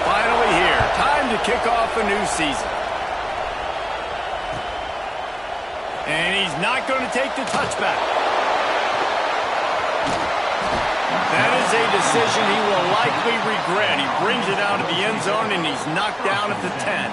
finally here. Time to kick off a new season. And he's not going to take the touchback. That is a decision he will likely regret. He brings it out of the end zone, and he's knocked down at the 10.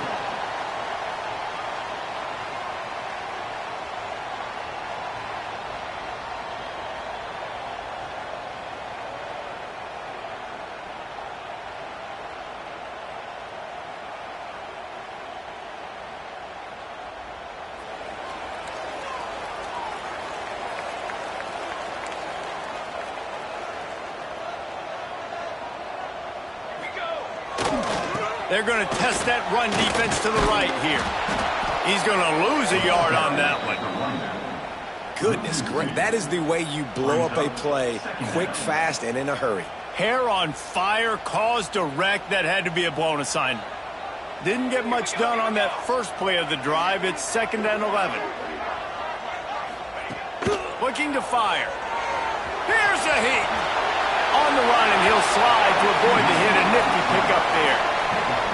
They're going to test that run defense to the right here. He's going to lose a yard on that one. Goodness great. That is the way you blow up a play, quick, fast, and in a hurry. Hair on fire, caused a wreck. That had to be a blown assignment. Didn't get much done on that first play of the drive. It's 2nd and 11. Looking to fire. Here's a heat. On the run, and he'll slide to avoid the hit. A nifty pickup there.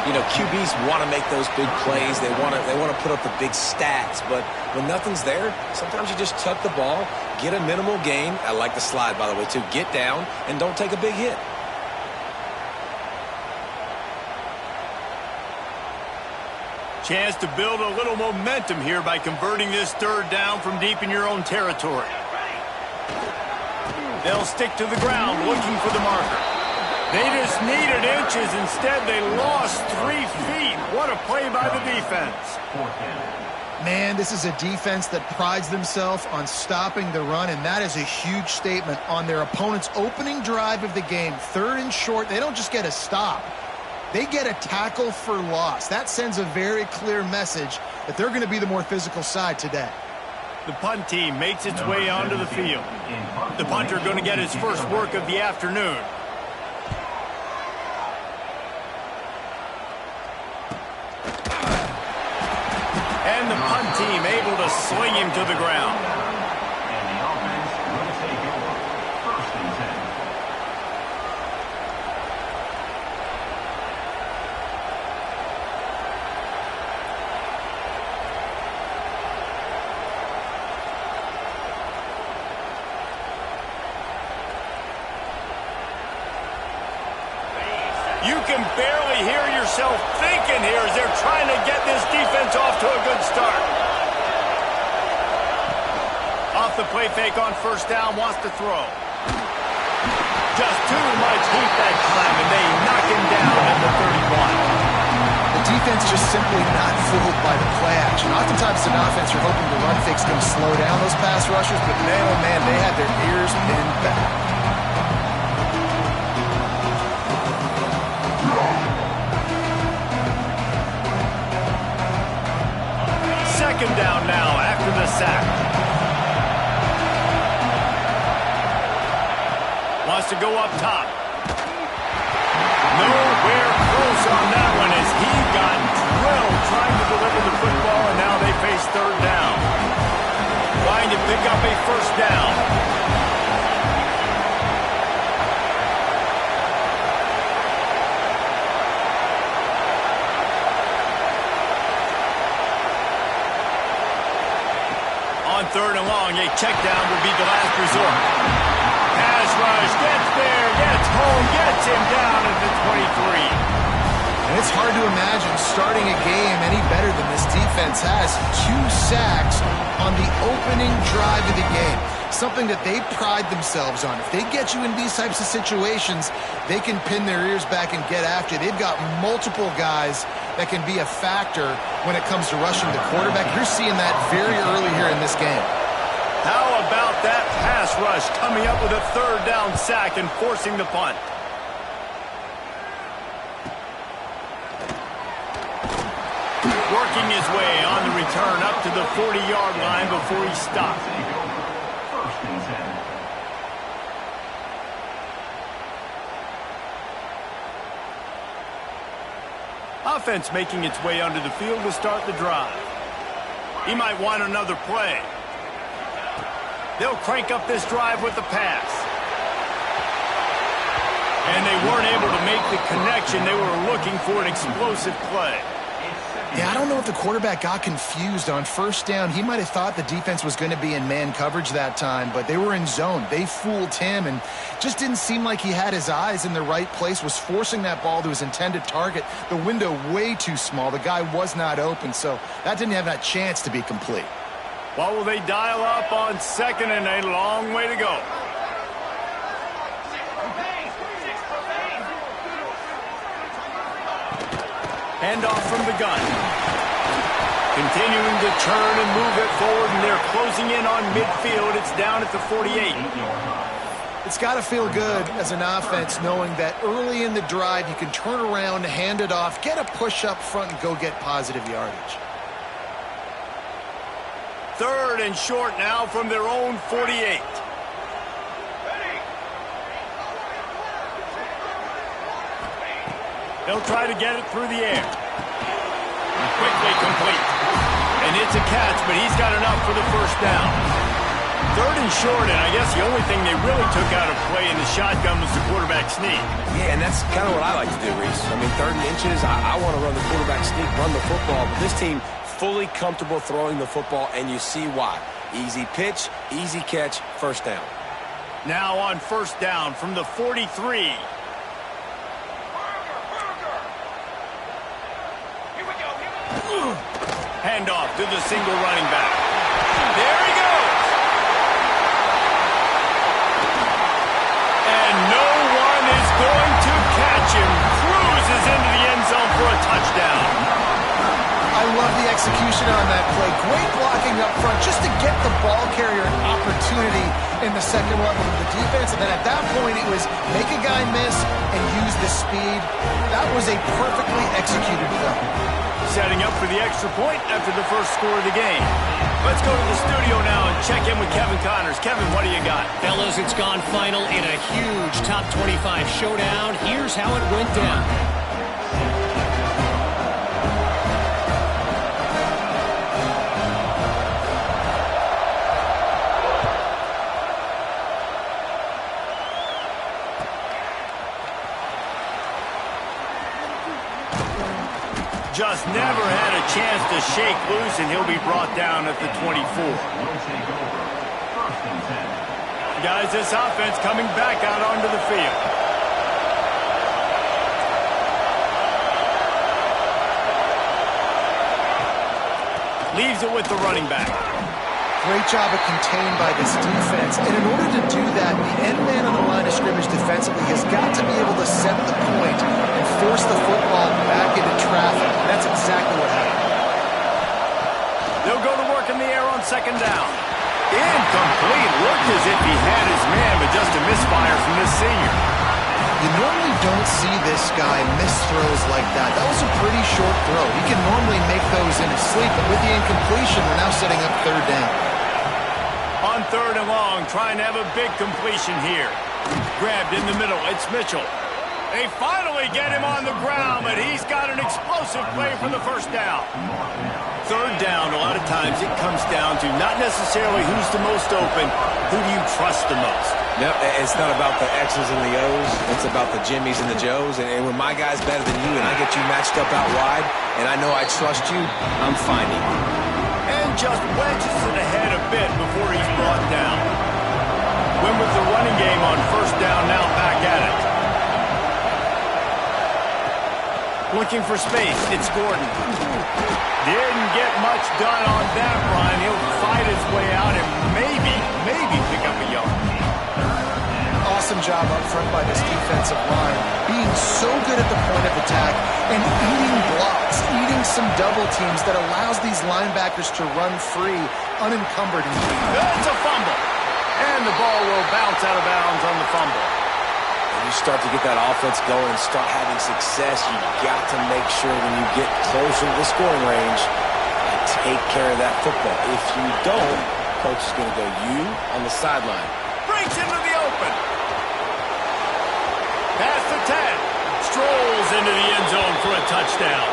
You know, QBs want to make those big plays. They want to put up the big stats. But when nothing's there, sometimes you just tuck the ball, get a minimal gain. I like the slide, by the way, too. Get down and don't take a big hit. Chance to build a little momentum here by converting this 3rd down from deep in your own territory. They'll stick to the ground looking for the marker. They just needed inches. Instead, they lost 3 feet. What a play by the defense. Man, this is a defense that prides themselves on stopping the run, and that is a huge statement on their opponent's opening drive of the game. 3rd and short, they don't just get a stop. They get a tackle for loss. That sends a very clear message that they're going to be the more physical side today. The punt team makes its way onto the field. The punter going to get his first work of the afternoon. And the punt team able to sling him to the ground. And the offense will take over 1st and 10. You can barely hear yourself thinking here as they're trying to get this defense off to a good start. Off the play fake on 1st down, wants to throw. Just too much heat that time, and they knock him down at the 31. The defense just simply not fooled by the play action. Oftentimes, an offense, you're hoping the run fake's going to slow down those pass rushers, but man, oh man, they had their ears pinned back. 2nd down now after the sack. Wants to go up top. Nowhere close on that one as he got drilled trying to deliver the football, and now they face 3rd down. Trying to pick up a 1st down. On 3rd and long, a check down will be the last resort. Pass rush, gets there, gets home, gets him down at the 23. And it's hard to imagine starting a game any better than this defense has. 2 sacks on the opening drive of the game. Something that they pride themselves on. If they get you in these types of situations, they can pin their ears back and get after. They've got multiple guys that can be a factor when it comes to rushing the quarterback. You're seeing that very early here in this game. How about that pass rush coming up with a 3rd down sack and forcing the punt? Working his way on the return up to the 40-yard line before he stopped. 1st and 10. Offense making its way onto the field to start the drive. He might want another play. They'll crank up this drive with the pass. And they weren't able to make the connection. They were looking for an explosive play. Yeah, I don't know if the quarterback got confused on first down. He might have thought the defense was going to be in man coverage that time, but they were in zone. They fooled him and just didn't seem like he had his eyes in the right place, was forcing that ball to his intended target. The window way too small. The guy was not open, so that didn't have that chance to be complete. What will they dial up on 2nd and a long way to go? Handoff from the gun. Continuing to turn and move it forward, and they're closing in on midfield. It's down at the 48. It's got to feel good as an offense knowing that early in the drive you can turn around, hand it off, get a push up front, and go get positive yardage. 3rd and short now from their own 48. They'll try to get it through the air. Quickly complete. And it's a catch, but he's got enough for the first down. 3rd and short, and I guess the only thing they really took out of play in the shotgun was the quarterback sneak. Yeah, and that's kind of what I like to do, Reese. I mean, 3rd and inches, I want to run the quarterback sneak, run the football, but this team fully comfortable throwing the football, and you see why. Easy pitch, easy catch, first down. Now on first down from the 43. Handoff to the single running back. There he goes. And no one is going to catch him. Cruises into the end zone for a touchdown. I love the execution on that play. Great blocking up front just to get the ball carrier an opportunity in the second level of the defense. And then at that point, it was make a guy miss and use the speed. That was a perfectly executed play. Setting up for the extra point after the first score of the game. Let's go to the studio now and check in with Kevin Connors. Kevin, what do you got? Fellas, it's gone final in a huge top 25 showdown. Here's how it went down. Just never had a chance to shake loose, and he'll be brought down at the 24. Guys, this offense coming back out onto the field. Leaves it with the running back. Great job of contained by this defense. And in order to do that, the end man on the line of scrimmage defensively has got to be able to set the point and force the football back into traffic. That's exactly what happened. They'll go to work in the air on 2nd down. Incomplete. Looked as if he had his man, but just a misfire from this senior. You normally don't see this guy miss throws like that. That was a pretty short throw. He can normally make those in his sleep, but with the incompletion, we're now setting up 3rd down. On 3rd and long, trying to have a big completion here. Grabbed in the middle. It's Mitchell. They finally get him on the ground, but he's got an explosive play for the first down. 3rd down, a lot of times it comes down to not necessarily who's the most open, who do you trust the most? Yep, it's not about the X's and the O's. It's about the Jimmies and the Joes. And when my guy's better than you and I get you matched up out wide, and I know I trust you, I'm finding you. And just wedges it ahead a bit before he's brought down. Win with the running game on first down, now back at it. Looking for space, it's Gordon. Didn't get much done on that run. He'll fight his way out and maybe pick up a yard. Awesome job up front by this defensive line. Being so good at the point of attack and eating blocks, eating some double teams that allows these linebackers to run free, unencumbered. It's a fumble. And the ball will bounce out of bounds on the fumble. When you start to get that offense going and start having success, you got to make sure when you get closer to the scoring range, you take care of that football. If you don't, coach is going to go you on the sideline. Breaks into the open. Past the 10. Strolls into the end zone for a touchdown.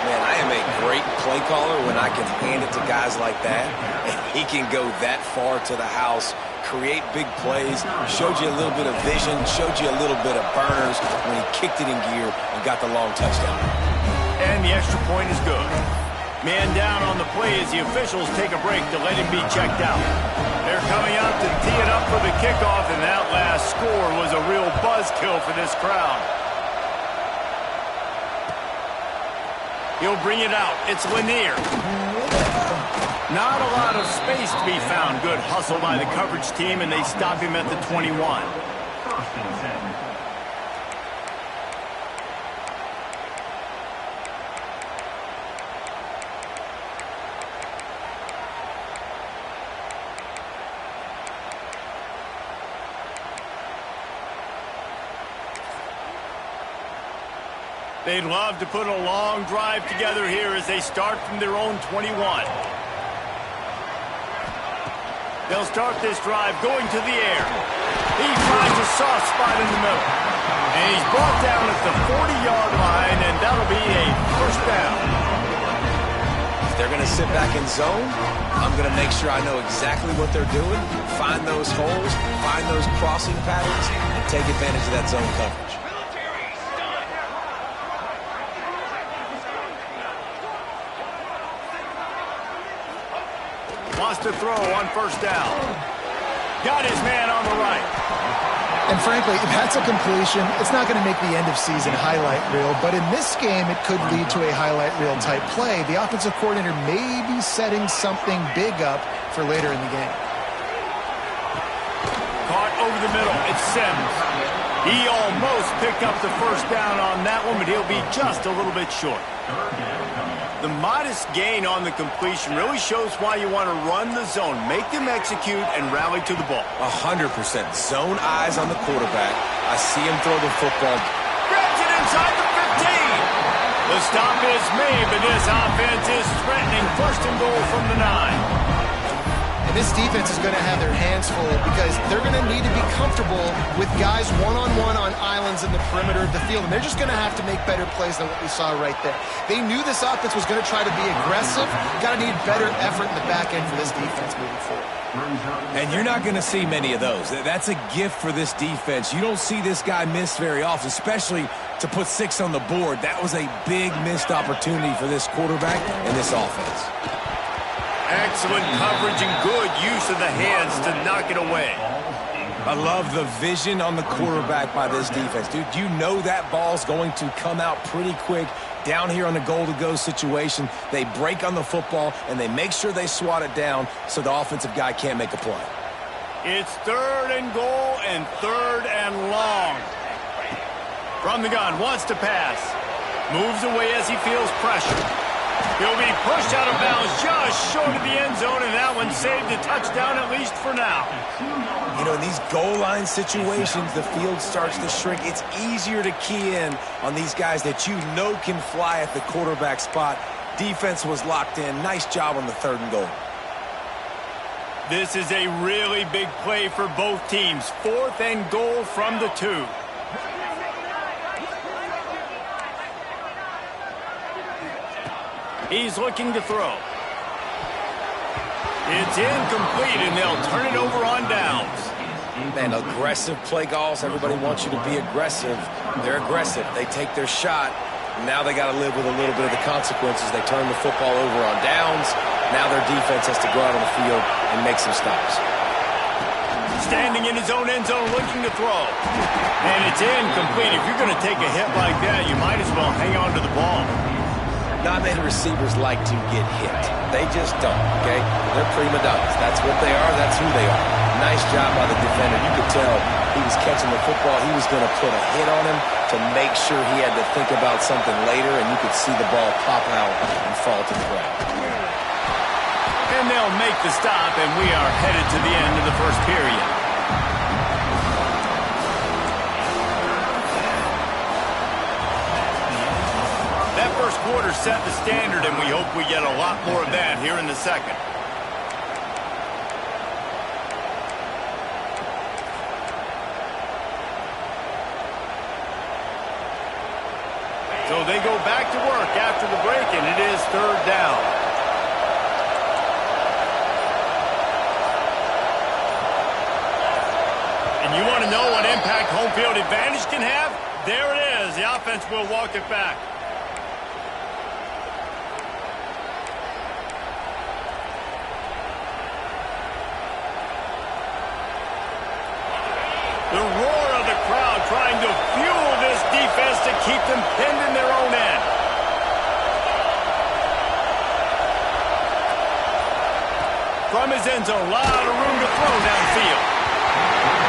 Man, I am a great play caller when I can hand it to guys like that, and he can go that far to the house, create big plays, showed you a little bit of vision, showed you a little bit of burners when he kicked it in gear and got the long touchdown. And the extra point is good. Man down on the play as the officials take a break to let him be checked out. They're coming out to tee it up for the kickoff, and that last score was a real buzzkill for this crowd. He'll bring it out. It's Lanier. Not a lot of space to be found. Good hustle by the coverage team, and they stop him at the 21. First and 10. They'd love to put a long drive together here as they start from their own 21. They'll start this drive going to the air. He finds a soft spot in the middle. And he's brought down at the 40-yard line, and that'll be a first down. If they're going to sit back in zone, I'm going to make sure I know exactly what they're doing, find those holes, find those crossing patterns, and take advantage of that zone coverage. Wants to throw on first down. Got his man on the right. And frankly, if that's a completion, it's not going to make the end of season highlight reel, but in this game, it could lead to a highlight reel type play. The offensive coordinator may be setting something big up for later in the game. Caught over the middle. It's Sims. He almost picked up the first down on that one, but he'll be just a little bit short. The modest gain on the completion really shows why you want to run the zone, make them execute, and rally to the ball. 100%. Zone eyes on the quarterback. I see him throw the football. Grabs it inside the 15. The stop is made, but this offense is threatening first and goal from the 9. And this defense is going to have their hands full because they're going to need to be comfortable with guys one-on-one on islands in the perimeter of the field. And they're just going to have to make better plays than what we saw right there. They knew this offense was going to try to be aggressive. Got to need better effort in the back end for this defense moving forward. And you're not going to see many of those. That's a gift for this defense. You don't see this guy miss very often, especially to put 6 on the board. That was a big missed opportunity for this quarterback and this offense. Excellent coverage and good use of the hands to knock it away. I love the vision on the quarterback by this defense. Dude, you know that ball's going to come out pretty quick. Down here on the goal-to-go situation, they break on the football, and they make sure they swat it down so the offensive guy can't make a play. It's third and goal and third and long. From the gun, wants to pass. Moves away as he feels pressure. He'll be pushed out of bounds just short of the end zone, and that one saved a touchdown at least for now. You know, in these goal line situations, the field starts to shrink. It's easier to key in on these guys that you know can fly at the quarterback spot. Defense was locked in. Nice job on the third and goal. This is a really big play for both teams. Fourth and goal from the 2. He's looking to throw. It's incomplete, and they'll turn it over on downs. Man, aggressive play calls. Everybody wants you to be aggressive. They're aggressive. They take their shot. Now they got to live with a little bit of the consequences. They turn the football over on downs. Now their defense has to go out on the field and make some stops. Standing in his own end zone looking to throw. And it's incomplete. If you're going to take a hit like that, you might as well hang on to the ball. Not many receivers like to get hit. They just don't, okay? They're prima donnas. That's what they are. That's who they are. Nice job by the defender. You could tell he was catching the football. He was going to put a hit on him to make sure he had to think about something later, and you could see the ball pop out and fall to the ground. And they'll make the stop, and we are headed to the end of the first period. That first quarter set the standard, and we hope we get a lot more of that here in the second. So they go back to work after the break, and it is third down. And you want to know what impact home field advantage can have? There it is. The offense will walk it back. The roar of the crowd trying to fuel this defense to keep them pinned in their own end. From his end zone, a lot of room to throw downfield.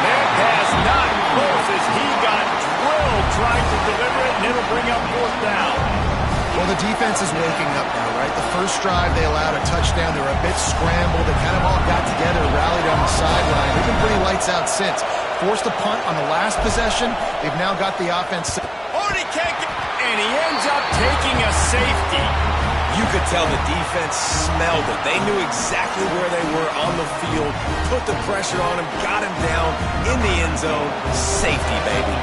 That pass not close as he got drilled trying to deliver it, and it'll bring up fourth down. Well, the defense is waking up now, right? The first drive, they allowed a touchdown. They were a bit scrambled. They kind of all got together, rallied on the sideline. They've been pretty lights out since. Forced a punt on the last possession. They've now got the offense. Already can't get, and he ends up taking a safety. You could tell the defense smelled it. They knew exactly where they were on the field, put the pressure on him, got him down in the end zone. Safety, baby.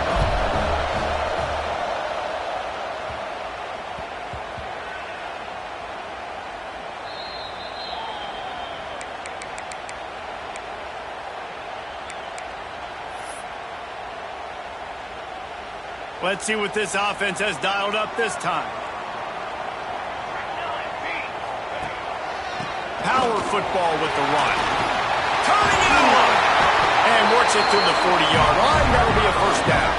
Let's see what this offense has dialed up this time. Power football with the run. Turning it on. And works it to the 40-yard line. That'll be a first down.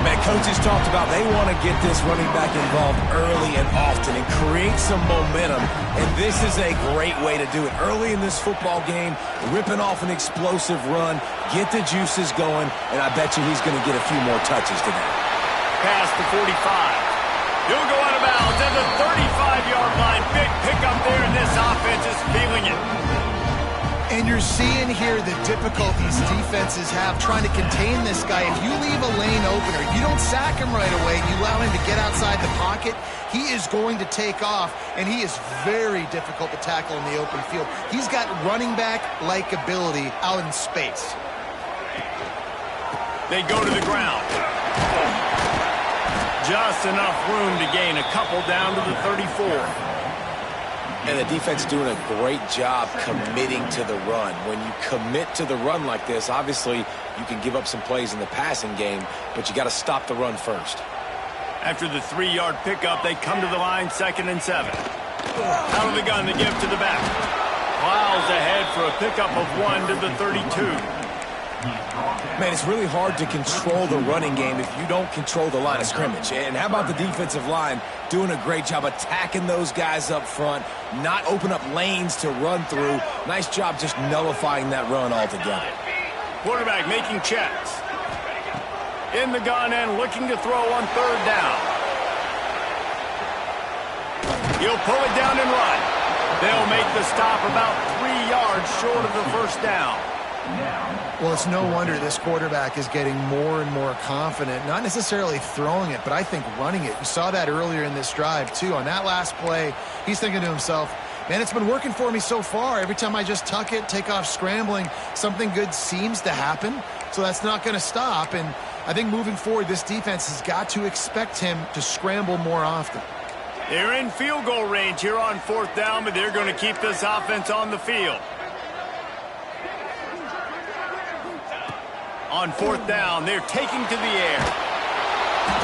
Man, coaches talked about they want to get this running back involved early and often and create some momentum. And this is a great way to do it. Early in this football game, ripping off an explosive run, get the juices going, and I bet you he's going to get a few more touches today. Past the 45. He'll go out of bounds at the 35-yard line. Big pickup there, and this offense is feeling it. And you're seeing here the difficulties defenses have trying to contain this guy. If you leave a lane open or if you don't sack him right away, you allow him to get outside the pocket, he is going to take off, and he is very difficult to tackle in the open field. He's got running back-like ability out in space. They go to the ground. Just enough room to gain a couple down to the 34. And the defense doing a great job committing to the run. When you commit to the run like this, obviously you can give up some plays in the passing game, but you got to stop the run first. After the 3-yard pickup, they come to the line, 2nd and 7. Out of the gun, they give to the back. Plows ahead for a pickup of 1 to the 32. Man, it's really hard to control the running game if you don't control the line of scrimmage. And how about the defensive line doing a great job attacking those guys up front, not open up lanes to run through. Nice job just nullifying that run altogether. Quarterback making checks. In the gun and looking to throw on 3rd down. He'll pull it down and run. They'll make the stop about 3 yards short of the first down. Well, it's no wonder this quarterback is getting more and more confident, not necessarily throwing it, but I think running it. You saw that earlier in this drive, too. On that last play, he's thinking to himself, man, it's been working for me so far. Every time I just tuck it, take off scrambling, something good seems to happen. So that's not going to stop. And I think moving forward, this defense has got to expect him to scramble more often. They're in field goal range here on 4th down, but they're going to keep this offense on the field. On 4th down, they're taking to the air.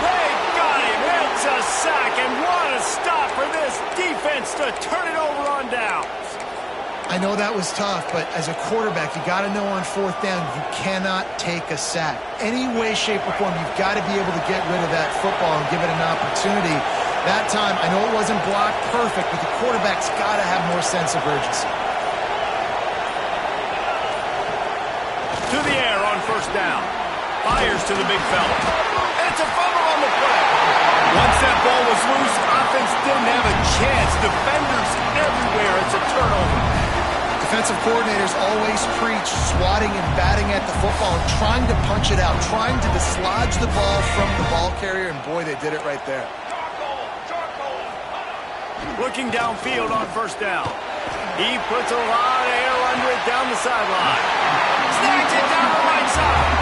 They got him. It's a sack, and what a stop for this defense to turn it over on downs. I know that was tough, but as a quarterback, you got to know on 4th down, you cannot take a sack. Any way, shape, or form, you've got to be able to get rid of that football and give it an opportunity. That time, I know it wasn't blocked perfect, but the quarterback's got to have more sense of urgency. To the air on 1st down. Fires to the big fella. It's a fumble on the play. Once that ball was loose, offense didn't have a chance. Defenders everywhere. It's a turnover. Defensive coordinators always preach swatting and batting at the football and trying to punch it out, trying to dislodge the ball from the ball carrier, and boy, they did it right there. Looking downfield on 1st down. He puts a lot of air under it down the sideline. Snags it down the right side.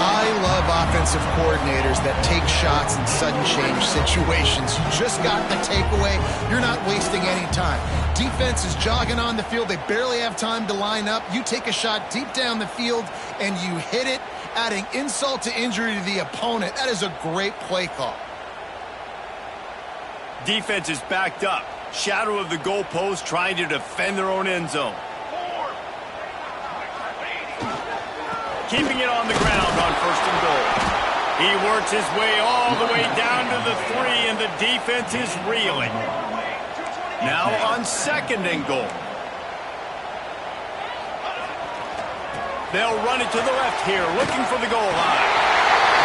I love offensive coordinators that take shots in sudden change situations. You just got the takeaway. You're not wasting any time. Defense is jogging on the field. They barely have time to line up. You take a shot deep down the field, and you hit it, adding insult to injury to the opponent. That is a great play call. Defense is backed up. Shadow of the goalpost, trying to defend their own end zone. Keeping it on the ground on 1st and goal. He works his way all the way down to the 3, and the defense is reeling. Now on 2nd and goal. They'll run it to the left here, looking for the goal line.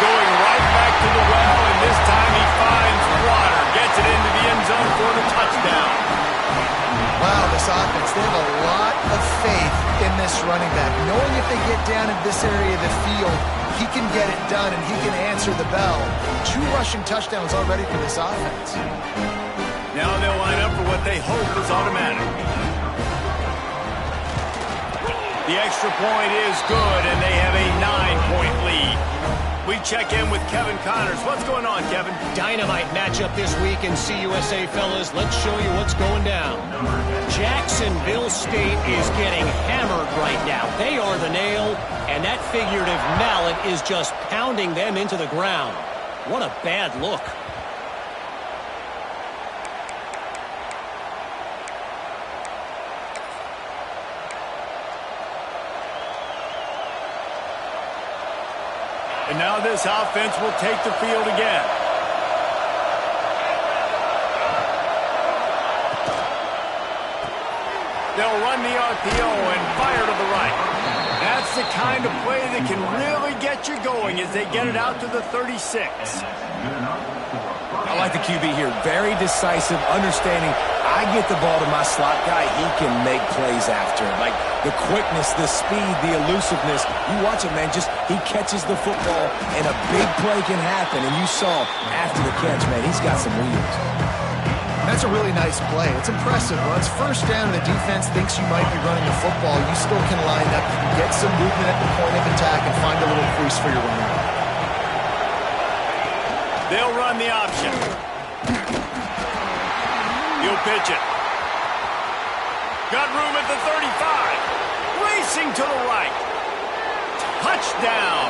Going right back to the well, and this time he finds water. Gets it into the end zone for the touchdown. Wow, this offense, they have a lot of faith in this running back. Knowing if they get down in this area of the field, he can get it done and he can answer the bell. 2 rushing touchdowns already for this offense. Now they'll line up for what they hope is automatic. The extra point is good, and they have a 9-point lead. We check in with Kevin Connors. What's going on, Kevin? Dynamite matchup this week in CUSA, fellas. Let's show you what's going down. Jacksonville State is getting hammered right now. They are the nail, and that figurative mallet is just pounding them into the ground. What a bad look. And now this offense will take the field again. They'll run the RPO and fire to the right. That's the kind of play that can really get you going as they get it out to the 36. I like the QB here. Very decisive, understanding. I get the ball to my slot guy, he can make plays after. Like the quickness, the speed, the elusiveness. You watch it, man. Just he catches the football, and a big play can happen. And you saw after the catch, man, he's got some wheels. That's a really nice play. It's impressive. When it's 1st down and the defense thinks you might be running the football, you still can line up. You can get some movement at the point of attack and find a little crease for your running back. They'll run the option. He'll pitch it. Got room at the 35. Racing to the right. Touchdown.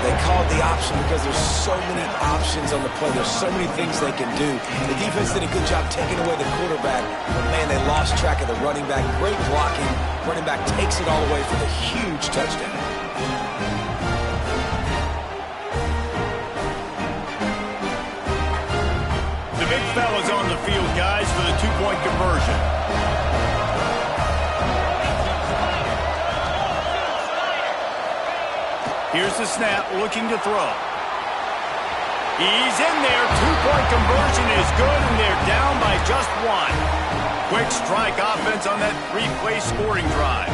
They called the option because there's so many options on the play. There's so many things they can do. The defense did a good job taking away the quarterback. But, man, they lost track of the running back. Great blocking. Running back takes it all away for the huge touchdown. The big fella's on the field, guys, for the 2-point conversion. Here's the snap, looking to throw. He's in there. 2-point conversion is good, and they're down by just 1. Quick strike offense on that 3-play scoring drive.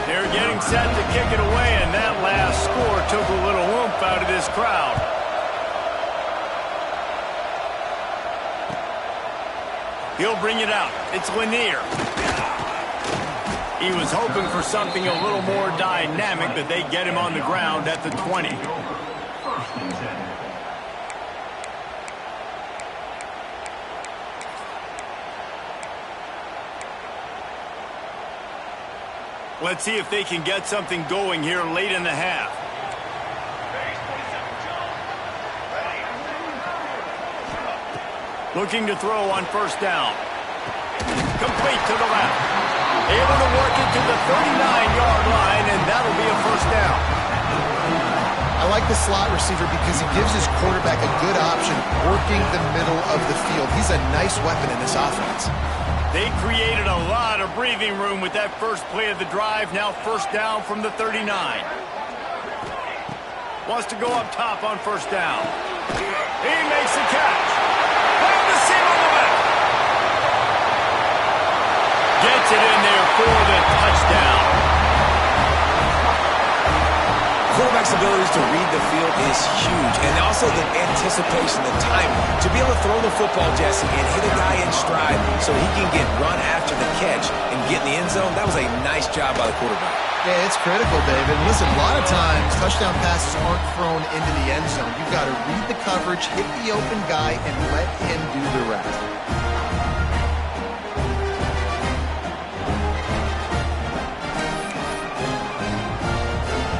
They're getting set to kick it away, and that last score took a little oomph out of this crowd. He'll bring it out. It's Lanier. He was hoping for something a little more dynamic, but they get him on the ground at the 20. Let's see if they can get something going here late in the half. Looking to throw on 1st down. Complete to the left. Able to work it to the 39-yard line, and that'll be a 1st down. I like the slot receiver because he gives his quarterback a good option working the middle of the field. He's a nice weapon in this offense. They created a lot of breathing room with that first play of the drive. Now 1st down from the 39. Wants to go up top on 1st down. He makes the catch. Playing the seam on the left. Gets it in there for the touchdown. quarterback's abilities to read the field is huge. And also the anticipation, the timing. To be able to throw the football, Jesse, and hit a guy in stride so he can get run after the catch and get in the end zone, that was a nice job by the quarterback. Yeah, it's critical, David. Listen, a lot of times touchdown passes aren't thrown into the end zone. You've got to read the coverage, hit the open guy, and let him do the rest.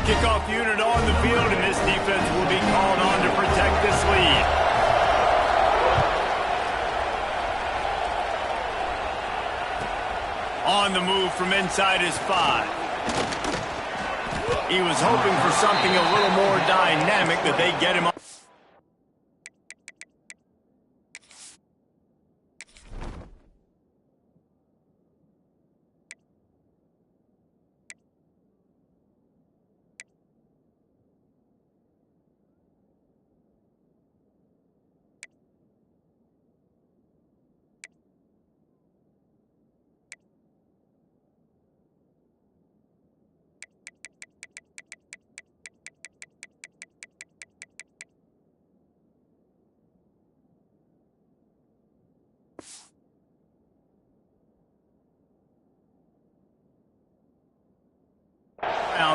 Kickoff unit on the field, and this defense will be called on to protect this lead. On the move from inside his 5. He was hoping for something a little more dynamic that they get him on.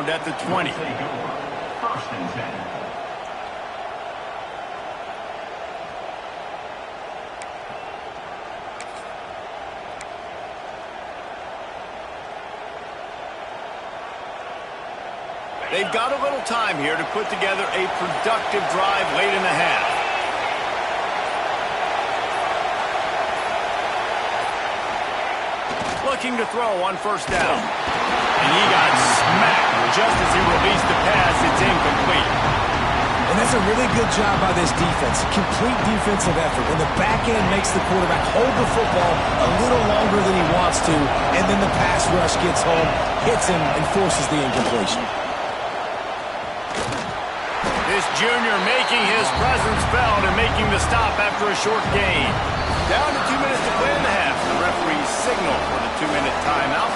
At the 20. Take over. First and 10. They've got a little time here to put together a productive drive late in the half. Looking to throw on first down. And he got smacked just as he released the pass. It's incomplete. And that's a really good job by this defense. Complete defensive effort. When the back end makes the quarterback hold the football a little longer than he wants to, and then the pass rush gets home, hits him, and forces the incompletion. This junior making his presence felt and making the stop after a short gain. Down to 2 minutes to play in the half. The referee's signal for the 2-minute timeout.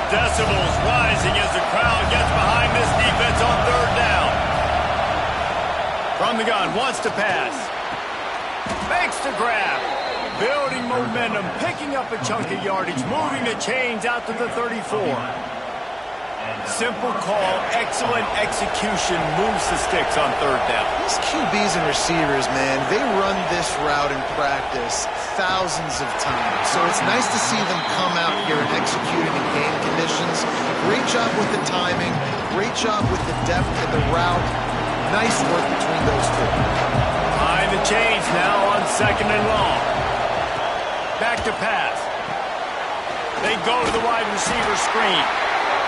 Decibels rising as the crowd gets behind this defense on third down. From the gun, wants to pass. Makes the grab. Building momentum, picking up a chunk of yardage, moving the chains out to the 34. Simple call, excellent execution, moves the sticks on third down. These QBs and receivers, man, they run this route in practice thousands of times. So it's nice to see them come out here and execute it in game conditions. Great job with the timing, great job with the depth of the route. Nice work between those two. Behind the chains now on second and long. Back to pass. They go to the wide receiver screen.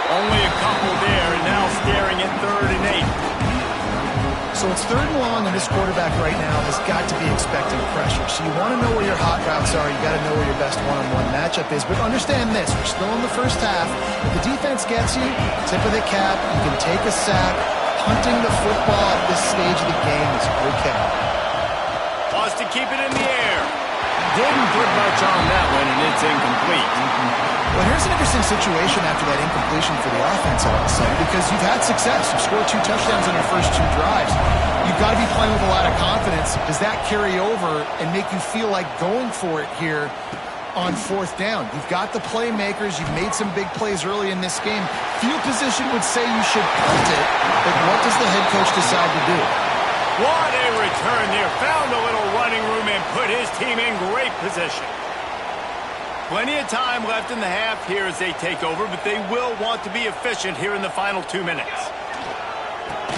Only a couple there, and now staring at 3rd and 8. So it's 3rd and long, and this quarterback right now has got to be expecting pressure. So you want to know where your hot routes are. You got to know where your best one-on-one matchup is. But understand this: we're still in the first half. If the defense gets you, tip of the cap. You can take a sack. Punting the football at this stage of the game is okay. Wants to keep it in the air. Didn't put much on that one, and it's incomplete. Well, here's an interesting situation after that incompletion for the offense all of a sudden, because you've had success. You've scored 2 touchdowns on your first 2 drives. You've got to be playing with a lot of confidence. Does that carry over and make you feel like going for it here on 4th down? You've got the playmakers. You've made some big plays early in this game. Field position would say you should punt it, but what does the head coach decide to do? What a return there. Found a little running room and put his team in great position. Plenty of time left in the half here as they take over, but they will want to be efficient here in the final 2 minutes.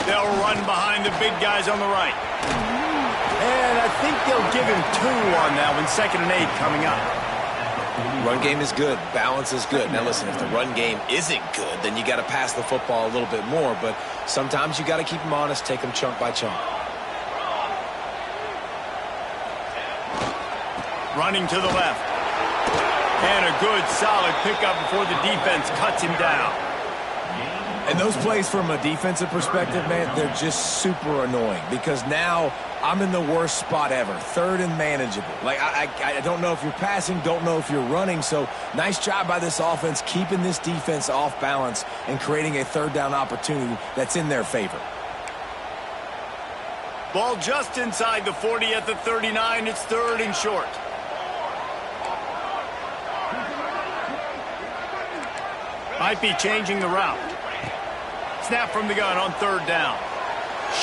They'll run behind the big guys on the right. And I think they'll give him 2 on that one. 2nd and 8 coming up. Run game is good. Balance is good. Now listen, if the run game isn't good, then you got to pass the football a little bit more. But sometimes you got to keep them honest, take them chunk by chunk. Running to the left. And a good, solid pickup before the defense cuts him down. And those plays from a defensive perspective, man, they're just super annoying because now I'm in the worst spot ever, third and manageable. Like, I don't know if you're passing, don't know if you're running, so nice job by this offense keeping this defense off balance and creating a third down opportunity that's in their favor. Ball just inside the 40 at the 39. It's third and short. Might be changing the route. Snap from the gun on third down.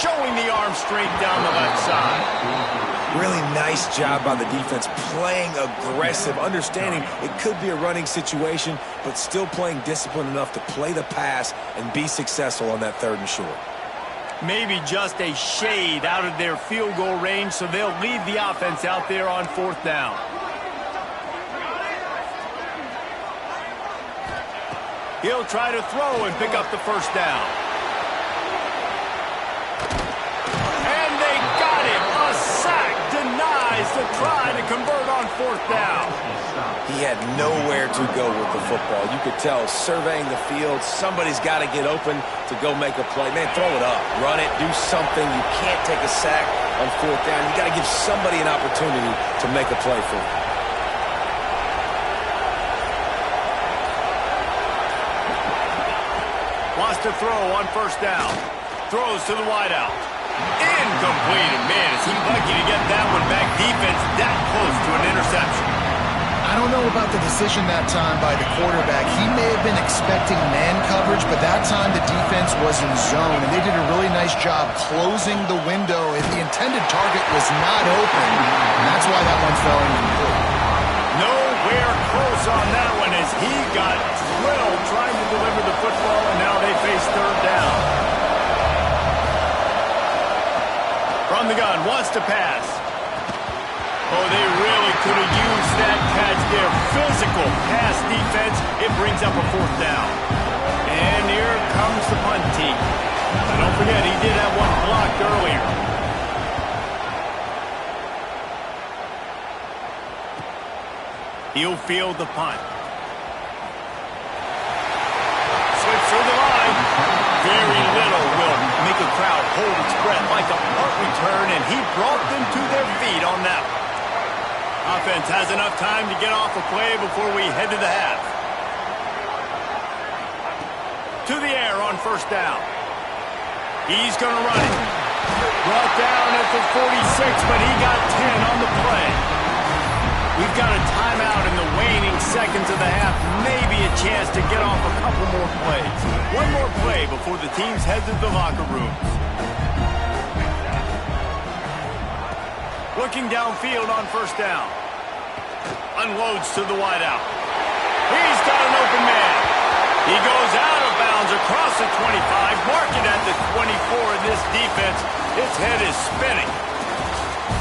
Showing the arm straight down the left side. Really nice job by the defense, playing aggressive, understanding it could be a running situation, but still playing disciplined enough to play the pass and be successful on that third and short. Maybe just a shade out of their field goal range, so they'll lead the offense out there on fourth down. He'll try to throw and pick up the first down. And they got him. A sack denies the try to convert on fourth down. He had nowhere to go with the football. You could tell, surveying the field, somebody's got to get open to go make a play. Man, throw it up, run it, do something. You can't take a sack on fourth down. You got to give somebody an opportunity to make a play for you. Wants to throw on first down. Throws to the wideout. Incomplete. And man, is he lucky to get that one back. Defense that close to an interception. I don't know about the decision that time by the quarterback. He may have been expecting man coverage, but that time the defense was in zone, and they did a really nice job closing the window. If the intended target was not open, and that's why that one fell incomplete. Nowhere close on that one as he got drilled trying to deliver the football, and now they face third down. From the gun, wants to pass. Oh, they really could have used that catch there. Physical pass defense. It brings up a fourth down. And here comes the punt team. And don't forget, he did have one blocked earlier. He'll field the punt. Slips through the line. Very little will make a crowd hold its breath like a punt return, and he brought them to their feet on that one. Offense has enough time to get off a play before we head to the half. To the air on first down. He's going to run it. Brought down at the 46, but he got 10 on the play. We've got a timeout in the waning seconds of the half. Maybe a chance to get off a couple more plays. One more play before the teams head to the locker rooms. Looking downfield on first down. Unloads to the wideout. He's got an open man. He goes out of bounds across the 25, marking at the 24 in this defense. His head is spinning.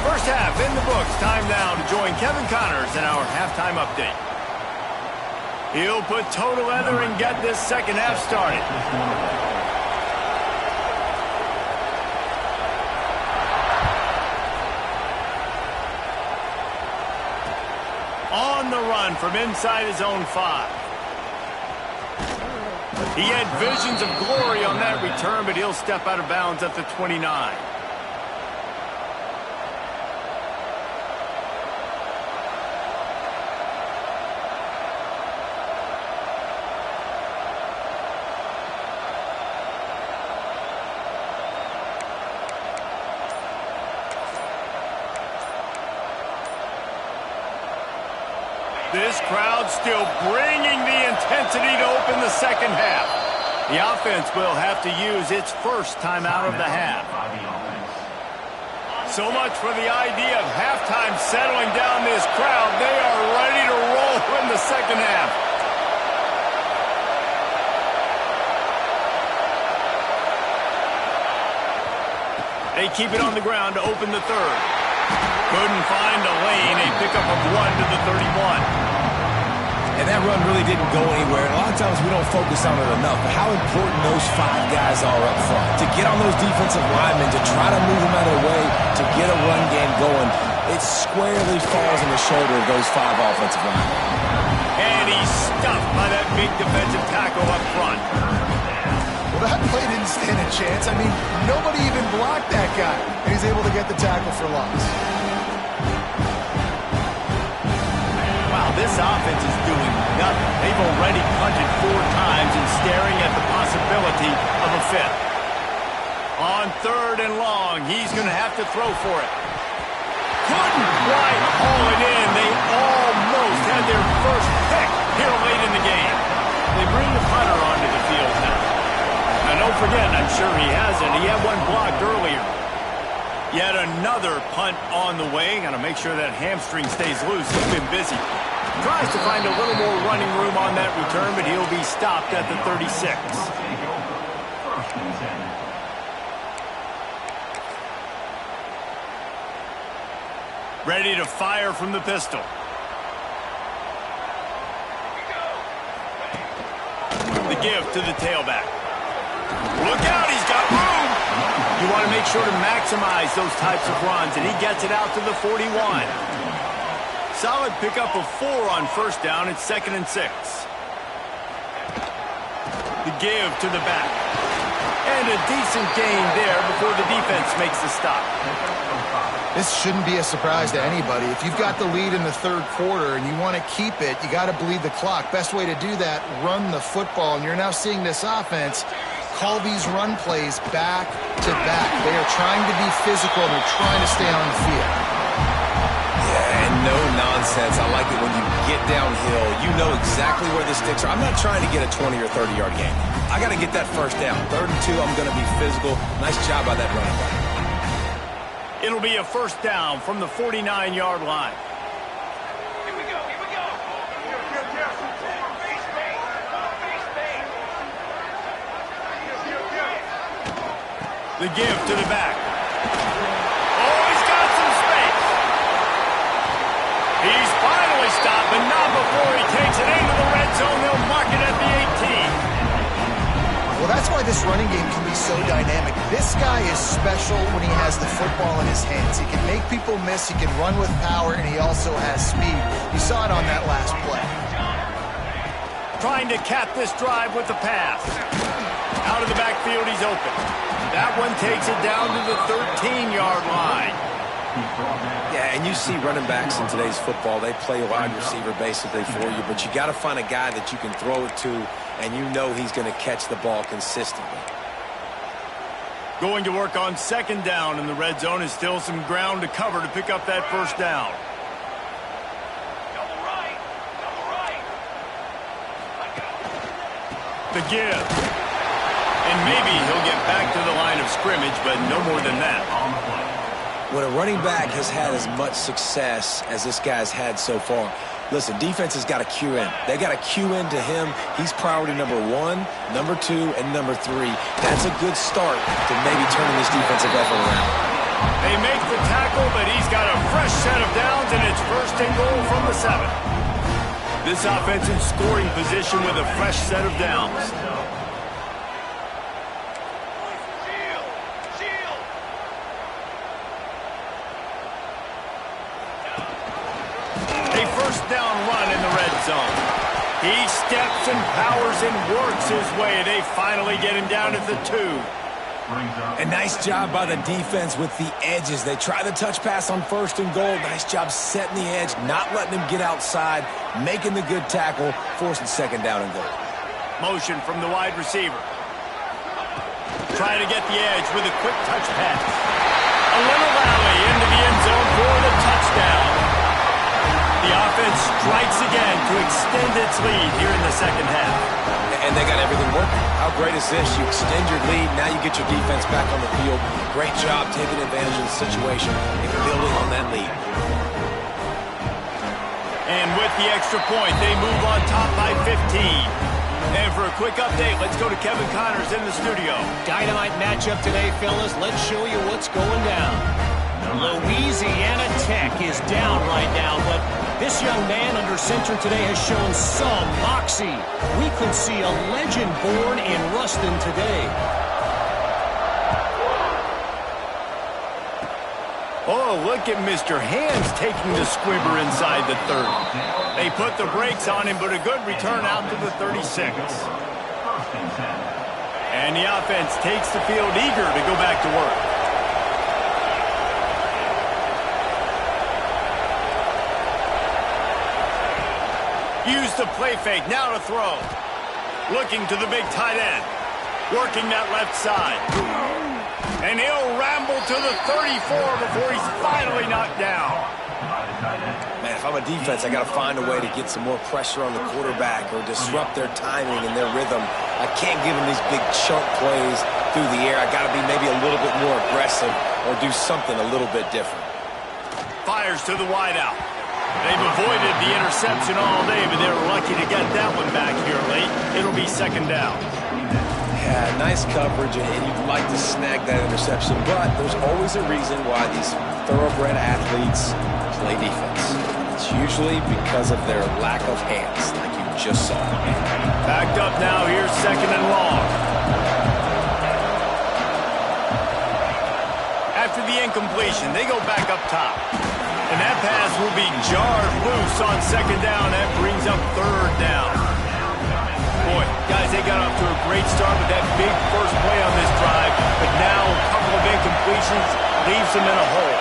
First half in the books. Time now to join Kevin Connors in our halftime update. He'll put toe to leather and get this second half started. On the run from inside his own 5. He had visions of glory on that return, but he'll step out of bounds at the 29. This crowd still bringing the intensity to open the second half. The offense will have to use its first timeout of the half. So much for the idea of halftime settling down this crowd. They are ready to roll in the second half. They keep it on the ground to open the third. Couldn't find a lane. A pickup of 1 to the 31. And that run really didn't go anywhere. And a lot of times we don't focus on it enough. But how important those 5 guys are up front. To get on those defensive linemen, to try to move them out of the way, to get a run game going, it squarely falls on the shoulder of those 5 offensive linemen. And he's stuffed by that big defensive tackle up front. chance. I mean, nobody even blocked that guy, and he's able to get the tackle for loss. Wow, this offense is doing nothing. They've already punted 4 times and staring at the possibility of a 5th. On 3rd and long, he's going to have to throw for it. Couldn't quite haul it in. They almost had their first pick here late in the game. They bring the punter onto the field now. Now, don't forget, I'm sure he hasn't. He had one blocked earlier. Yet another punt on the way. Got to make sure that hamstring stays loose. He's been busy. Tries to find a little more running room on that return, but he'll be stopped at the 36. First and 10. Ready to fire from the pistol. The give to the tailback. Look out, he's got room. You want to make sure to maximize those types of runs, and he gets it out to the 41. Solid pickup of 4 on 1st down. It's 2nd and 6. The give to the back. And a decent gain there before the defense makes the stop. This shouldn't be a surprise to anybody. If you've got the lead in the 3rd quarter and you want to keep it, you got to bleed the clock. Best way to do that, run the football. And you're now seeing this offense call these run plays back to back. They are trying to be physical, and they're trying to stay on the field. Yeah, and no nonsense. I like it when you get downhill. You know exactly where the sticks are. I'm not trying to get a 20 or 30-yard gain. I got to get that 1st down. 3rd and 2, I'm going to be physical. Nice job by that running back. It'll be a 1st down from the 49-yard line. The give to the back. Oh, he's got some space. He's finally stopped, but not before he takes it into the red zone. They'll mark it at the 18. Well, that's why this running game can be so dynamic. This guy is special when he has the football in his hands. He can make people miss, he can run with power, and he also has speed. You saw it on that last play. Trying to cap this drive with the pass. Out of the backfield, he's open. That one takes it down to the 13-yard line. Yeah, and you see running backs in today's football, they play wide receiver basically for you, but you got to find a guy that you can throw it to, and you know he's going to catch the ball consistently. Going to work on 2nd down in the red zone is still some ground to cover to pick up that 1st down. Double right. The give. And maybe he'll get back to the line of scrimmage, but no more than that. When a running back has had as much success as this guy's had so far, listen, defense has got to cue in. They got to cue into him. He's priority number 1, number 2, and number 3. That's a good start to maybe turning this defensive effort around. They make the tackle, but he's got a fresh set of downs, and it's 1st and goal from the 7. This offense in scoring position with a fresh set of downs. Down run in the red zone. He steps and powers and works his way. They finally get him down at the 2. A nice job by the defense with the edges. They try the touch pass on 1st and goal. Nice job setting the edge, not letting him get outside, making the good tackle, forcing 2nd down and goal. Motion from the wide receiver. Trying to get the edge with a quick touch pass. A little rally into the end zone for the touchdown. The offense strikes again to extend its lead here in the 2nd half. And they got everything working. How great is this? You extend your lead, now you get your defense back on the field. Great job taking advantage of the situation and building on that lead. And with the extra point, they move on top by 15. And for a quick update, let's go to Kevin Connors in the studio. Dynamite matchup today, fellas. Let's show you what's going down. Louisiana Tech is down right now, but this young man under center today has shown some moxie. We could see a legend born in Ruston today. Oh, look at Mr. Hands taking the squibber inside the 30. They put the brakes on him, but a good return out to the 36. And the offense takes the field eager to go back to work. Use the play fake, now to throw. Looking to the big tight end. Working that left side. And he'll ramble to the 34 before he's finally knocked down. Man, if I'm a defense, I got to find a way to get some more pressure on the quarterback or disrupt their timing and their rhythm. I can't give them these big chunk plays through the air. I got to be maybe a little bit more aggressive or do something a little bit different. Fires to the wideout. They've avoided the interception all day, but they were lucky to get that one back here late. It'll be second down. Yeah, nice coverage, and you'd like to snag that interception, but there's always a reason why these thoroughbred athletes play defense. It's usually because of their lack of hands, like you just saw. Backed up now, here's second and long. After the incompletion, they go back up top. And that pass will be jarred loose on second down. That brings up third down. Boy, guys, they got off to a great start with that big first play on this drive, but now a couple of incompletions leaves them in a hole.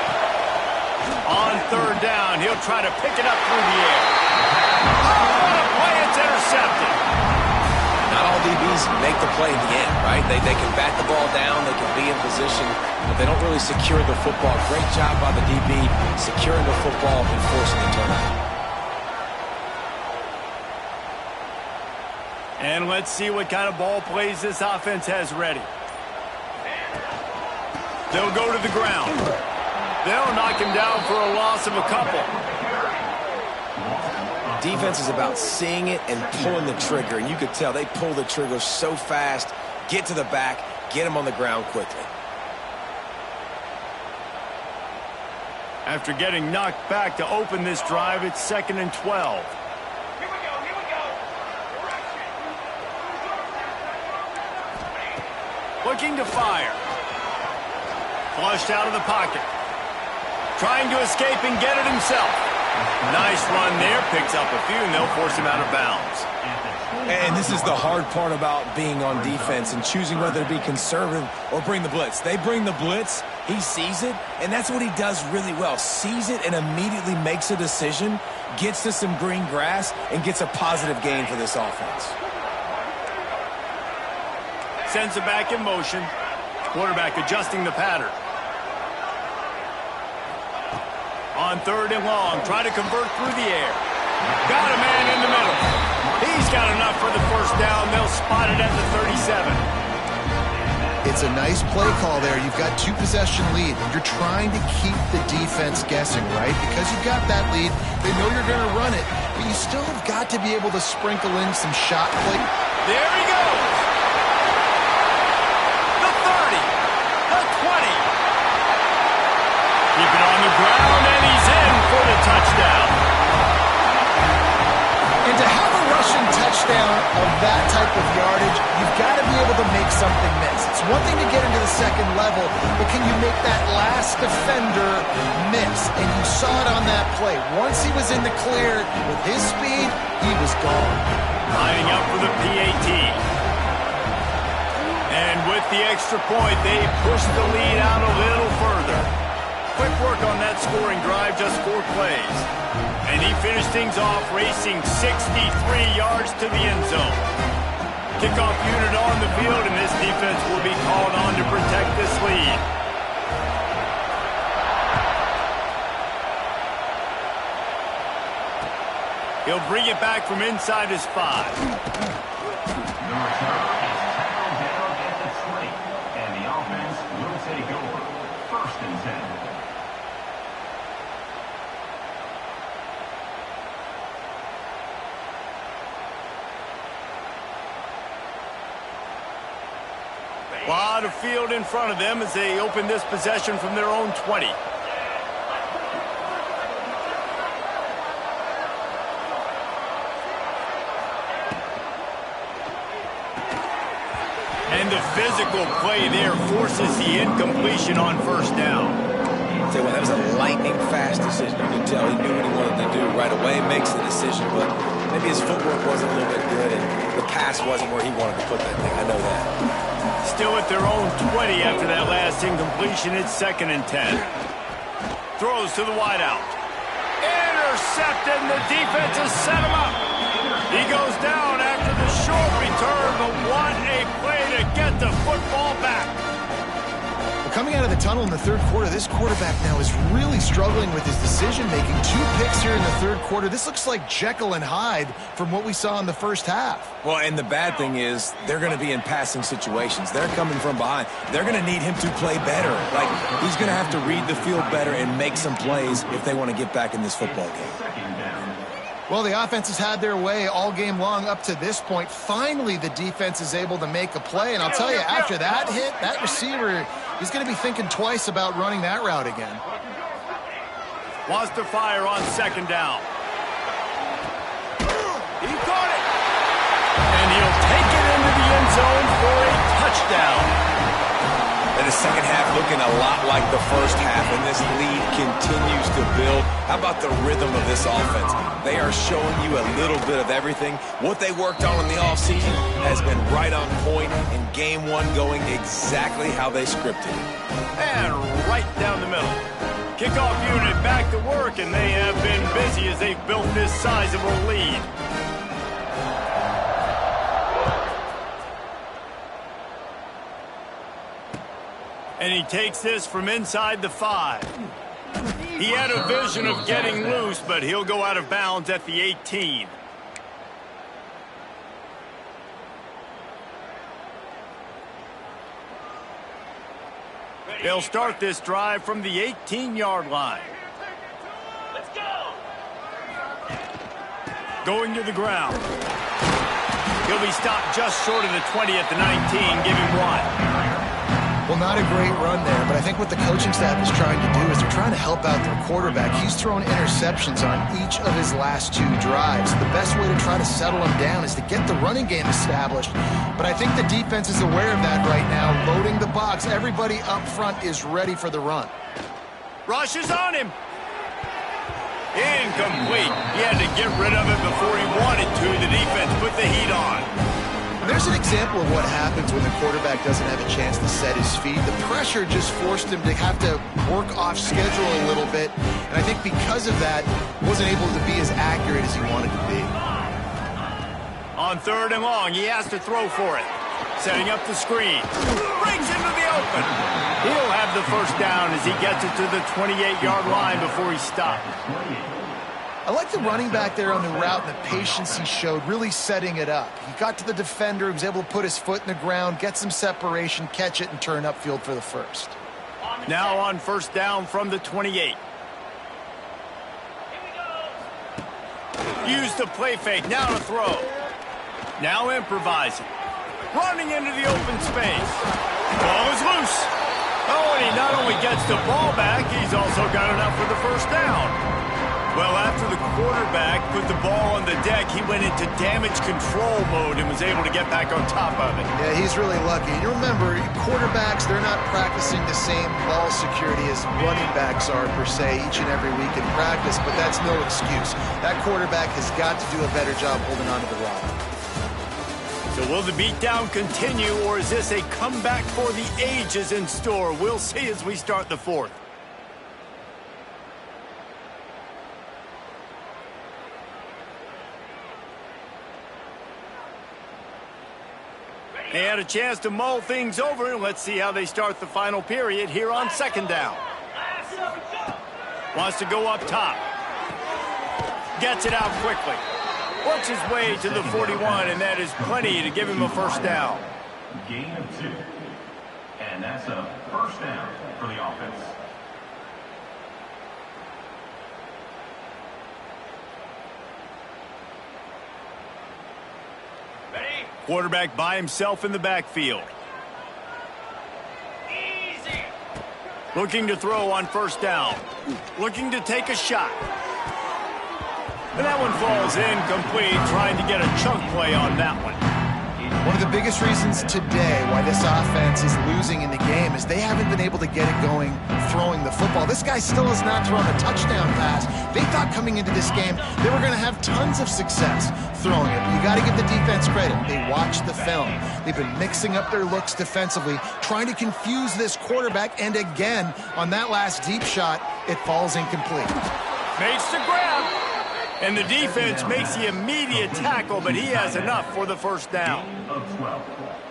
On third down, he'll try to pick it up through the air. Oh, what a play, it's intercepted. Not all DBs make the play at the end, right? They can bat the ball down, they can be in position, but they don't really secure the football. Great job by the DB securing the football and forcing the turnover. And let's see what kind of ball plays this offense has ready. They'll go to the ground. They'll knock him down for a loss of a couple. Defense is about seeing it and pulling the trigger, and you could tell they pull the trigger so fast, get to the back, get him on the ground quickly. After getting knocked back to open this drive, it's second and 12. Here we go. Looking to fire. Flushed out of the pocket. Trying to escape and get it himself. Nice run there. Picks up a few, and they'll force him out of bounds. And this is the hard part about being on defense and choosing whether to be conservative or bring the blitz. They bring the blitz, he sees it, and that's what he does really well. Sees it and immediately makes a decision, gets to some green grass, and gets a positive gain for this offense. Sends it back in motion. Quarterback adjusting the pattern. On third and long, try to convert through the air. Got a man in the middle. He's got enough for the first down. They'll spot it at the 37. It's a nice play call there. You've got two-possession lead, and you're trying to keep the defense guessing, right? Because you've got that lead, they know you're going to run it, but you still have got to be able to sprinkle in some shot play. There he goes. The 30. The 20. Keep it on the ground, and he's in for the touchdown. And to have a rushing touchdown of that type of yardage, you've got to be able to make something miss. It's one thing to get into the second level, but can you make that last defender miss? And you saw it on that play. Once he was in the clear with his speed, he was gone. Lining up for the PAT. And with the extra point, they push the lead out a little further. Quick work on that scoring drive, just 4 plays. And he finished things off racing 63 yards to the end zone. Kickoff unit on the field, and this defense will be called on to protect this lead. He'll bring it back from inside his 5. The return is tackled down at the 20, and the offense will take over. First and 10. A lot of field in front of them as they open this possession from their own 20. And the physical play there forces the incompletion on first down. Tell you what, that was a lightning-fast decision. You can tell he knew what he wanted to do right away, makes the decision, but maybe his footwork wasn't a little bit good, and the pass wasn't where he wanted to put that thing. I know that. Still at their own 20 after that last incompletion. It's 2nd and 10. Throws to the wideout. Intercepted, and the defense has set him up. He goes down after the short return, but what a play to get the football back. Well, coming out of the tunnel in the third quarter, this quarterback now is really struggling with his decision-making. 2 picks here in the third quarter. This looks like Jekyll and Hyde from what we saw in the first half. Well, and the bad thing is they're going to be in passing situations. They're coming from behind. They're going to need him to play better. Like, he's going to have to read the field better and make some plays if they want to get back in this football game. Well, the offense has had their way all game long up to this point. Finally, the defense is able to make a play. And I'll tell you, after that hit, that receiver, he's going to be thinking twice about running that route again. Wants to fire on 2nd down. He caught it. And he'll take it into the end zone for a touchdown. And the second half looking a lot like the first half, and this lead continues to build. How about the rhythm of this offense? They are showing you a little bit of everything. What they worked on in the offseason has been right on point, and game 1 going exactly how they scripted it. And right down the middle. Kickoff unit back to work, and they have been busy as they've built this sizable lead. And he takes this from inside the 5. He had a vision of getting loose, but he'll go out of bounds at the 18. They'll start this drive from the 18-yard line. Let's go. Going to the ground. He'll be stopped just short of the 20 at the 19. Give him 1. Well, not a great run there, but I think what the coaching staff is trying to do is they're trying to help out their quarterback. He's thrown interceptions on each of his last 2 drives. The best way to try to settle him down is to get the running game established. But I think the defense is aware of that right now, loading the box. Everybody up front is ready for the run. Rush is on him. Incomplete. He had to get rid of it before he wanted to. The defense put the heat on. There's an example of what happens when the quarterback doesn't have a chance to set his feet. The pressure just forced him to have to work off schedule a little bit. And I think because of that, wasn't able to be as accurate as he wanted to be. On 3rd and long, he has to throw for it. Setting up the screen. Brings into the open. He'll have the first down as he gets it to the 28-yard line before he stopped. I like the running back there on the route and the patience he showed, really setting it up. He got to the defender, he was able to put his foot in the ground, get some separation, catch it, and turn upfield for the first. Now on 1st down from the 28. Use the play fake, now to throw. Now improvising. Running into the open space. Ball is loose. Oh, and he not only gets the ball back, he's also got enough for the first down. Well, after the quarterback put the ball on the deck, he went into damage control mode and was able to get back on top of it. Yeah, he's really lucky. And you remember, quarterbacks, they're not practicing the same ball security as running backs are, per se, each and every week in practice, but that's no excuse. That quarterback has got to do a better job holding on to the rock. So will the beatdown continue, or is this a comeback for the ages in store? We'll see as we start the 4th. They had a chance to mull things over. Let's see how they start the final period here on 2nd down. Wants to go up top. Gets it out quickly. Works his way to the 41, and that is plenty to give him a first down. Gain of 2. And that's a first down for the offense. Quarterback by himself in the backfield. Easy. Looking to throw on 1st down. Looking to take a shot. And that one falls incomplete, trying to get a chunk play on that one. Well, One of the biggest reasons today why this offense is losing in the game is they haven't been able to get it going throwing the football. This guy still has not thrown a touchdown pass. They thought coming into this game they were going to have tons of success throwing it. But you got to give the defense credit. They watched the film. They've been mixing up their looks defensively, trying to confuse this quarterback. And again, on that last deep shot, it falls incomplete. Makes the grab. And the defense makes the immediate tackle, but he has enough for the first down.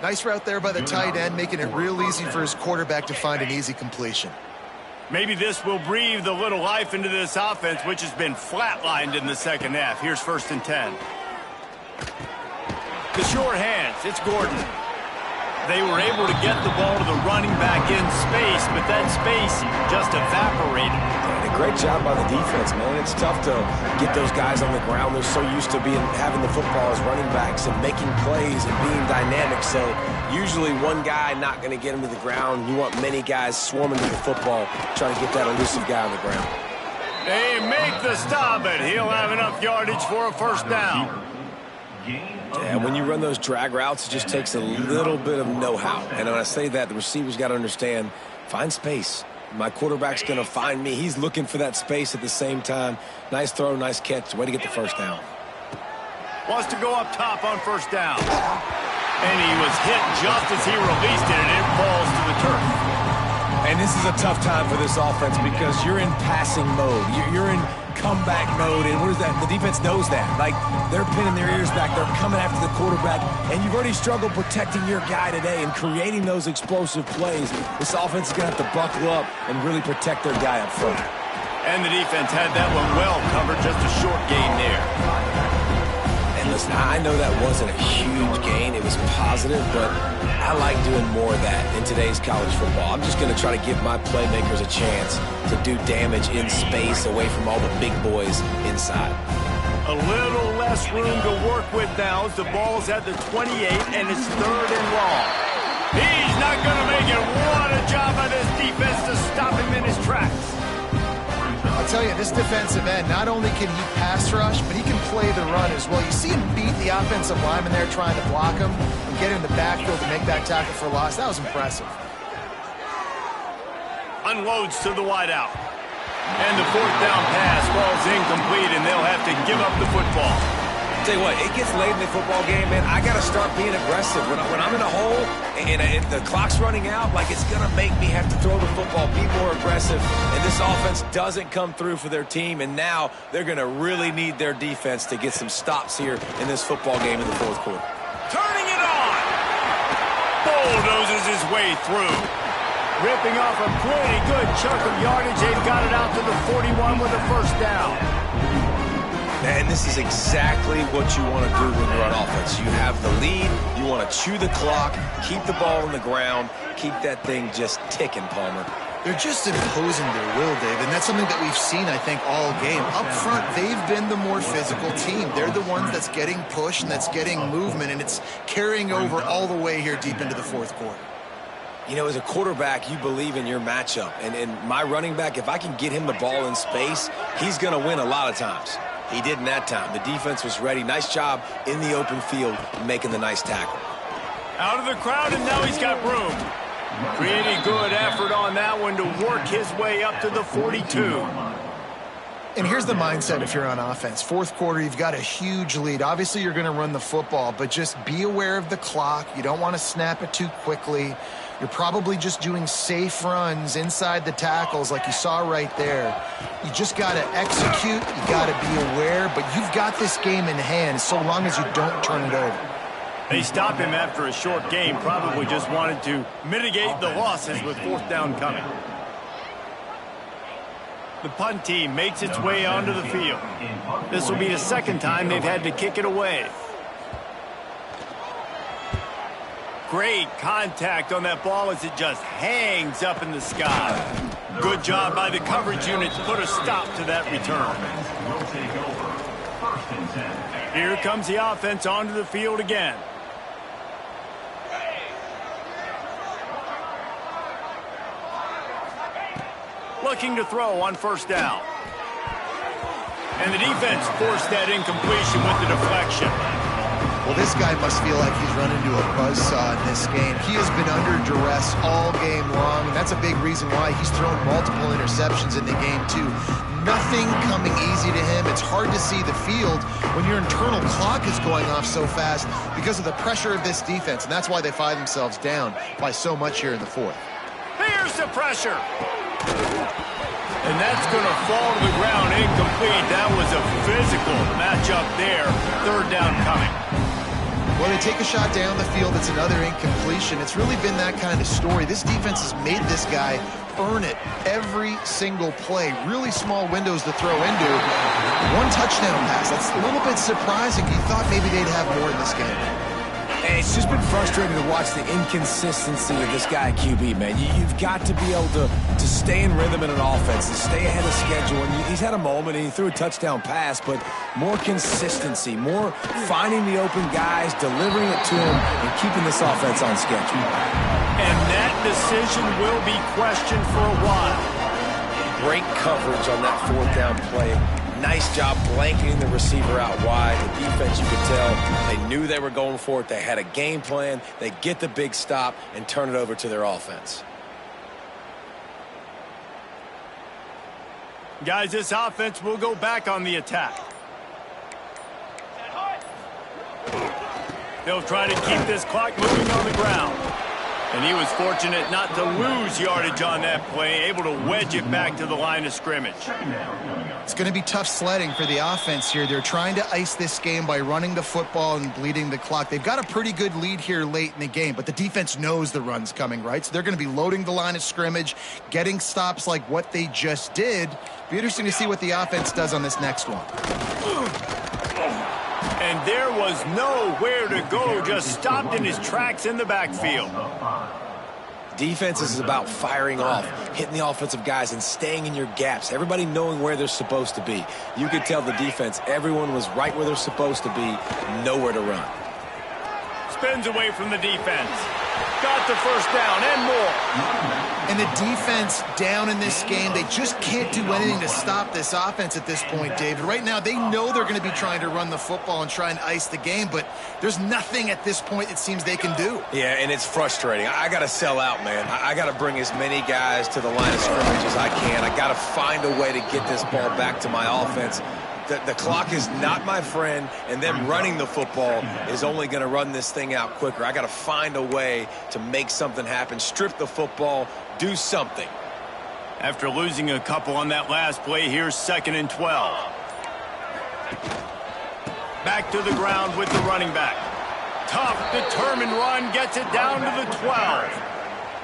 Nice route there by the tight end, making it real easy for his quarterback to find an easy completion. Maybe this will breathe a little life into this offense, which has been flatlined in the second half. Here's 1st and 10. The short hands, it's Gordon. They were able to get the ball to the running back in space, but that space just evaporated. And a great job by the defense, man. It's tough to get those guys on the ground. They're so used to having the football as running backs and making plays and being dynamic. So usually one guy not going to get him to the ground. You want many guys swarming to the football, trying to get that elusive guy on the ground. They make the stop, but he'll have enough yardage for a first down. Yeah, when you run those drag routes, it just takes a little bit of know-how. And when I say that, the receiver's got to understand, find space. My quarterback's going to find me. He's looking for that space at the same time. Nice throw, nice catch. Way to get the first down. Wants to go up top on first down. And he was hit just as he released it, and it falls to the turf. And this is a tough time for this offense because you're in passing mode. You're in comeback mode, and what is that? The defense knows that. Like, they're pinning their ears back. They're coming after the quarterback, and you've already struggled protecting your guy today and creating those explosive plays. This offense is going to have to buckle up and really protect their guy up front. And the defense had that one well covered, just a short gain there. And listen, I know that wasn't a huge gain. It was positive, but I like doing more of that in today's college football. I'm just going to try to give my playmakers a chance to do damage in space away from all the big boys inside. A little less room to work with now as the ball's at the 28, and it's 3rd and long. He's not going to make it. What a job by this defense to stop him in his tracks. I'll tell you, this defensive end, not only can he pass rush, but he can play the run as well. You see him beat the offensive lineman there trying to block him and get in the backfield to make that tackle for loss. That was impressive. Unloads to the wideout. And the 4th down pass falls incomplete, and they'll have to give up the football. Tell you what, it gets late in the football game, man. I got to start being aggressive. When I'm in a hole and the clock's running out, like, it's going to make me have to throw the football, be more aggressive. And this offense doesn't come through for their team, and now they're going to really need their defense to get some stops here in this football game in the 4th quarter. Turning it on. Bulldozes his way through. Ripping off a pretty good chunk of yardage. They've got it out to the 41 with a first down. And this is exactly what you want to do when you're on offense. You have the lead. You want to chew the clock, keep the ball on the ground, keep that thing just ticking, Palmer. They're just imposing their will, Dave, and that's something that we've seen, I think, all game. Up front, they've been the more physical team. They're the ones that's getting pushed and that's getting movement, and it's carrying over all the way here deep into the 4th quarter. You know, as a quarterback, you believe in your matchup. And my running back, if I can get him the ball in space, he's going to win a lot of times. He did in that time. The defense was ready. Nice job in the open field making the nice tackle. Out of the crowd, and now he's got room. Pretty good effort on that one to work his way up to the 42. And here's the mindset if you're on offense. 4th quarter, you've got a huge lead. Obviously, you're going to run the football, but just be aware of the clock. You don't want to snap it too quickly. You're probably just doing safe runs inside the tackles like you saw right there. You just got to execute. You got to be aware, but you've got this game in hand so long as you don't turn it over. They stopped him after a short game, probably just wanted to mitigate the losses with 4th down coming. The punt team makes its way onto the field. This will be the 2nd time they've had to kick it away. Great contact on that ball as it just hangs up in the sky. Good job by the coverage unit to put a stop to that return. Here comes the offense onto the field again. Looking to throw on first down. And the defense forced that incompletion with the deflection. Well, this guy must feel like he's run into a buzzsaw in this game. He has been under duress all game long, and that's a big reason why he's thrown multiple interceptions in the game, too. Nothing coming easy to him. It's hard to see the field when your internal clock is going off so fast because of the pressure of this defense, and that's why they find themselves down by so much here in the fourth. Here's the pressure. And that's going to fall to the ground incomplete. That was a physical matchup there. Third down coming. Well, they take a shot down the field. It's another incompletion. It's really been that kind of story. This defense has made this guy earn it every single play. Really small windows to throw into. One touchdown pass. That's a little bit surprising. You thought maybe they'd have more in this game. And it's just been frustrating to watch the inconsistency of this guy at QB, man. You've got to be able to stay in rhythm in an offense, to stay ahead of schedule. And he's had a moment, and he threw a touchdown pass, but more consistency, more finding the open guys, delivering it to him, and keeping this offense on schedule. And that decision will be questioned for a while. Great coverage on that fourth down play. Nice job blanketing the receiver out wide. The defense, you could tell, they knew they were going for it. They had a game plan. They get the big stop and turn it over to their offense. Guys, this offense will go back on the attack. They'll try to keep this clock moving on the ground. And he was fortunate not to lose yardage on that play, able to wedge it back to the line of scrimmage. It's going to be tough sledding for the offense here. They're trying to ice this game by running the football and bleeding the clock. They've got a pretty good lead here late in the game, but the defense knows the run's coming, right? So they're going to be loading the line of scrimmage, getting stops like what they just did. Be interesting to see what the offense does on this next one. And there was nowhere to go, just stopped in his tracks in the backfield. Defense is about firing off, hitting the offensive guys, and staying in your gaps. Everybody knowing where they're supposed to be. You could tell the defense, everyone was right where they're supposed to be, nowhere to run. Spins away from the defense. Got the first down and more. And the defense down in this game, they just can't do anything to stop this offense at this point, David. Right now, they know they're going to be trying to run the football and try and ice the game, but there's nothing at this point it seems they can do. Yeah, and it's frustrating. I got to sell out, man. I got to bring as many guys to the line of scrimmage as I can. I got to find a way to get this ball back to my offense. The clock is not my friend, and them running the football is only going to run this thing out quicker. I got to find a way to make something happen, strip the football, do something. After losing a couple on that last play, here's 2nd and 12. Back to the ground with the running back. Tough, determined run, gets it down to the 12.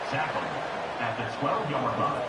Tackle at the 12-yard line.